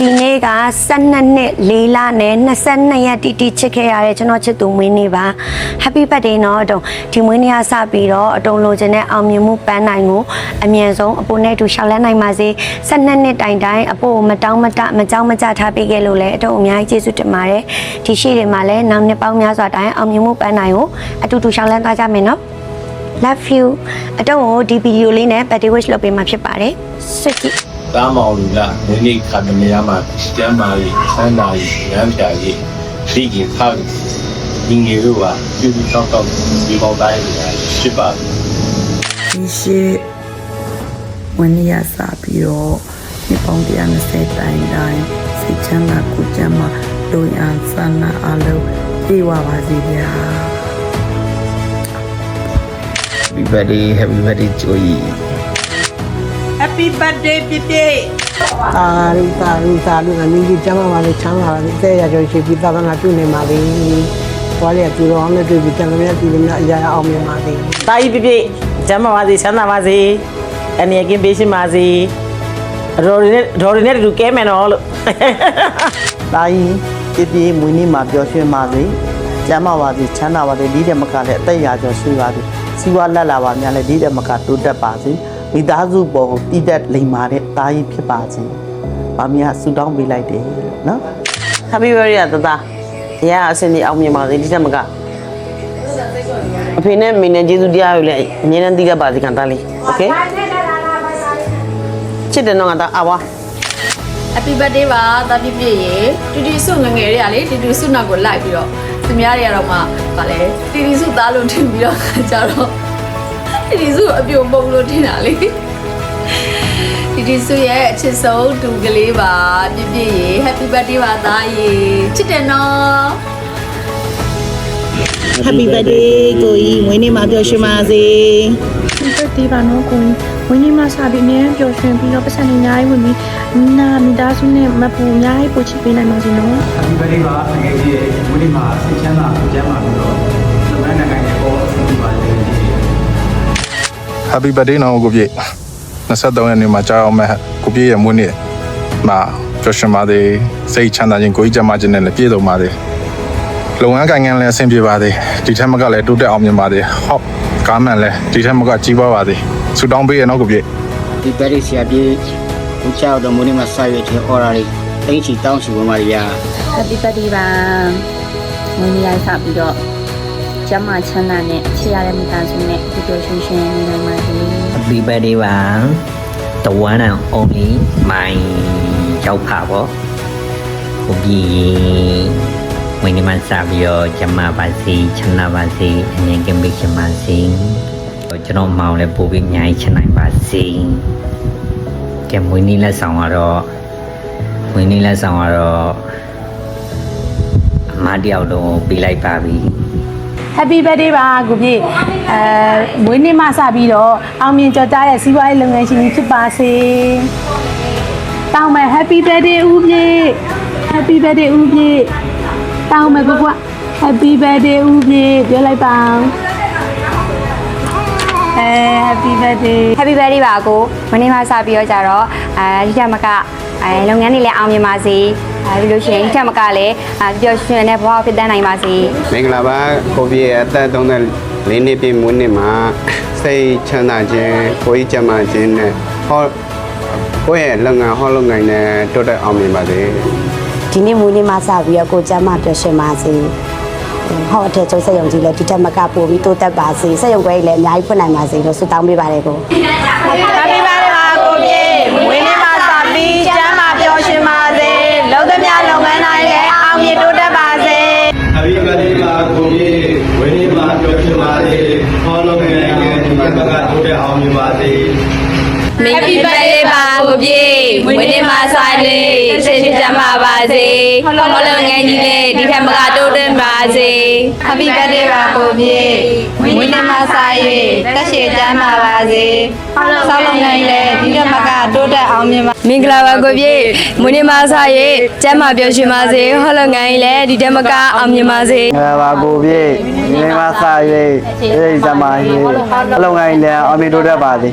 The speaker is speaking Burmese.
ဒီနေ့က12နှစ်4လနဲ့22ရက်တီချစ်ခဲ့ရတဲ့ကျွန်တော်ချစ်သူမွေးနေ့ပါ Happy birthday နော်အတုံဒီမွေးနေ့ကစပြီးတော့အတုံလိုချင်တဲ့အောင်မြင်မှုပန်းနိုင်ကိုအမြဲဆုံးအပိုနဲ့တူရှောက်လန်းနိုင်ပါစေ12နှစ်တိုင်တိုင်အပိုကိုမတောင်းမတမကြောက်မကြထားပေးခဲ့လို့လည်းအတုံအများကြီးကျေးဇူးတင်ပါတယ်ဒီရှိတွေမှာလည်းနောက်နှစ်ပေါင်းများစွာတိုင်အောင်မြင်မှုပန်းနိုင်ကိုအတူတူရှောက်လန်းသွားကြမယ်နော် Love you အတုံကိုဒီဗီဒီယိုလေးနဲ့ birthday wish လုပ်ပေးမှာဖြစ်ပါတယ်ဆွတ်ကြည့် တားမောင်လူကဒီနေ့ခါတမရမှာကျမ်းမာရေးဆန္ဒရေးရမ်းပြရေးဒီကဖောက်ဒီငယ်တို့ကပြုစုဆောင်တော့ဒီပေါင်းတိုင်းဖြစ်ပါ ဒီရှိဝန်ရစာပြီးတော့ဒီပေါင်း120တိုင်တိုင်းစိတ်ချမ်းသာကိုယ်ချမ်းသာလူရန်ဆန္ဒအလုံးပြေဝပါစေဗျာ Happy birthday Joey Happy birthday ပြည့်ပြည့် သာလူငါမင်းကြီးကျမ်းပါလေချမ်းသာပါလေတဲ့ရကြောရှိပြီးသာသနာပြုနေပါလေ။ဘာလဲကျူတော်အောင်နဲ့တွေ့ပြီးကျန်တဲ့ပြည်သူများအရာအောင်မြင်ပါစေ ။တာကြီးပြည့်ပြည့်ကျမ်းမာပါစေချမ်းသာပါစေ။အနေကင်းပေးရှင်ပါစေ။ဒေါ်ရနဲ့တူကဲမယ်နော်လို့ ။ဒါကြီးပြည့်မွေးနေ့မှာပျော်ရွှင်ပါစေ။ကျမ်းပါပါစေချမ်းသာပါစေဒီတဲ့မကလည်းအသက်ရာကျော်ရှိပါစေ။စီဝါလက်လာပါများလည်းဒီတဲ့မကတိုးတက်ပါစေ။မိသားစုပေါ်ကိုတည်တက်လိမ္မာတဲ့တာကြီးဖြစ်ပါစေ။ဗာမီးကဆူတောင်းပေးလိုက်တယ်နော် Happy birthday တသား။တရားအစင်းကြီးအောင်မြင်ပါစေဒီတက်မကအဖေနဲ့မိနဲ့ကျေးဇူးတရားယူလဲအမြဲတမ်းသိတတ်ပါစေခံသားလေး။ Okay ။ချစ်တယ်နော်ငါသားအဝါ Happy birthday ပါတာပြည့်ပြည့်ရေတူတူစုငငယ်တွေကလေတူတူစုနောက်ကိုလိုက်ပြီးတော့သူများတွေကတော့မှဗာလဲတီတီစုသားလို့ထင်ပြီးတော့ကြတော့တီတီစုအပြုံပုံလို့ထင်တာလေတီတီစုရဲ့အချစ်ဆုံးတူကလေးပါပြည့်ပြည့်ရေ Happy birthday ပါသားရေချစ်တယ်နော် Happy birthday ကိုကြီးမွေးနေ့မှာပျော်ရွှင်ပါစေ Happy birthday ပါနော်ကိုကြီးမွေးနေ့မှာစပြီးအများပျော်ရွှင်ပြီးတော့ပတ်စံနေအများကြီးဝင်ပြီးမိသားစုနဲ့မပူအများကြီးပို့ချပေးနိုင်ပါစေနော် Happy birthday ပါငယ်ကြီးရဲ့မွေးနေ့မှာစိတ်ချမ်းသာကိုကျမ်းမာပြီးတော့သမန်နိုင်ငံရဲ့ပေါ်အဆင်ပြေပါစေကြီး Happy birthday နော်ကိုပြည့်23ရက်နေ့မှာကြာအောင်မဲ့ကိုပြည့်ရဲ့မွေးနေ့မှာပျော်ရွှင်ပါစေစိတ်ချမ်းသာခြင်းကိုယ်ကြီးကျန်းမာခြင်းနဲ့လည်းပြည့်စုံပါစေလုပ်ငန်းကိုင်ငန်းလည်းအဆင်ပြေပါစေဒီထက်မကလည်းတိုးတက်အောင်မြင်ပါစေဟုတ်ကားမှန်လည်းဒီထက်မကကြီးပွားပါစေဆူတောင်းပေးရနော်ကိုပြည့် Happy birthday ဆရာပြေကိုချောက်တော်မွေးနေ့မှာဆက်ရွက်တဲ့ order လေးတိုင်းချီတောင်းချီဝင်ပါရ Happy birthday ပါမွေးနေ့ရိုက်စပြီးတော့ကျမ်းမာချမ်းသာနဲ့ချစ်ရတဲ့မိသားစုနဲ့ပျော်ရွှင်ရှင်နေနိုင်ပါစေ Happy birthday ပါ The one and only my ရောက်ပါပေါ့ကိုကြီးမွေးနေ့မှာဆက်ပြီးတော့ကျမပါစီချမ်းသာပါစေအမြဲကင်းပေးရှင်ပါစေကျွန်တော်မောင်လည်းပို့ပြီးအများကြီးချမ်းနိုင်ပါစေကဲမွေးနေ့လက်ဆောင်ကတော့အမတယောက်လုံးပေးလိုက်ပါပြီ Happy birthday ပါကိုပြည့်မွေးနေ့မှာစပြီးတော့အောင်မြင်ကြော်ကြားရဲ့စီးပွားရေးလုပ်ငန်းရှင်ကြီးဖြစ်ပါစေတောင်းမယ် Happy birthday ဦးပြည့် Happy birthday ဦးပြည့်တောင်းမယ်ကွာ Happy birthday ဦးပြည့်ပြောလိုက်ပါHappy birthday Happy birthday ပါကိုမနေ့မှစပြီးတော့ကြတော့ဒီထက်မကလုပ်ငန်းတွေလည်းအောင်မြင်ပါစေပြီးလို့ရှိရင်ဒီထက်မကလည်းပျော်ရွှင်တဲ့ဘဝဖြစ်တတ်နိုင်ပါစေ မင်္ဂလာပါကိုပြည့်အသက်34နှစ်ပြည့်မွေးနေ့မှာစိတ်ချမ်းသာခြင်းကိုယ်ကျန်းမာခြင်းနဲ့ကိုယ့်ရဲ့လုပ်ငန်းနဲ့တိုးတက်အောင်မြင်ပါစေ ဒီနေ့မွေးနေ့မှာစပြီးတော့ကိုကျမ်းမာပျော်ရွှင်ပါစေဟောအထက်ကျုပ်စက်ရုံကြီးလည်းဒီတက်မကပို့ပြီးတိုးတက်ပါစေစက်ရုံခွဲကြီးလည်းအများကြီးဖွင့်နိုင်ပါစေလို့ဆုတောင်းပေးပါတယ်ကို Happy birthday ပါကိုပြည့်မွေးနေ့မှာစပြီးကျမ်းမာပျော်ရွှင်ပါစေလုံးသမျှလုပ်ငန်းတိုင်းလည်းအောင်မြင်တိုးတက်ပါစေ Happy birthday ပါကိုပြည့်ဝင်းနေမှာပြောချင်ပါစေဟောလုံးနိုင်ငံဒီဘက်ကတိုးတက်အောင်မြင်ပါစေ Happy birthday ပါကိုပြည့်မွေးနေ့မှာဆိုင်လေးချစ်ချမ်းပါပါစေဟောလုံးငယ်ကြီးလေးဒီထက်မကတိုးတက်ပါစေ Happy birthday ပါကိုပြည့်မွေးနေ့မှာဆိုင်၍တက်ရှိချမ်းပါပါစေဆောက်လုပ်ငန်းလေးဒီထက်မကတိုးတက်အောင်မြင်ပါမင်္ဂလာပါကိုပြည့်မွေးနေ့မှာဆိုင်၍ကျမ်းမာပျော်ရွှင်ပါစေဟောလုပ်ငန်းလေးဒီထက်မကအောင်မြင်ပါစေ ပါကိုပြည့်ဒီနေ့မှာစ၍စိတ်ချမ်းသာရေးအလုံးငိုင်းလည်းအောင်မြင်တိုးတက်ပါစေ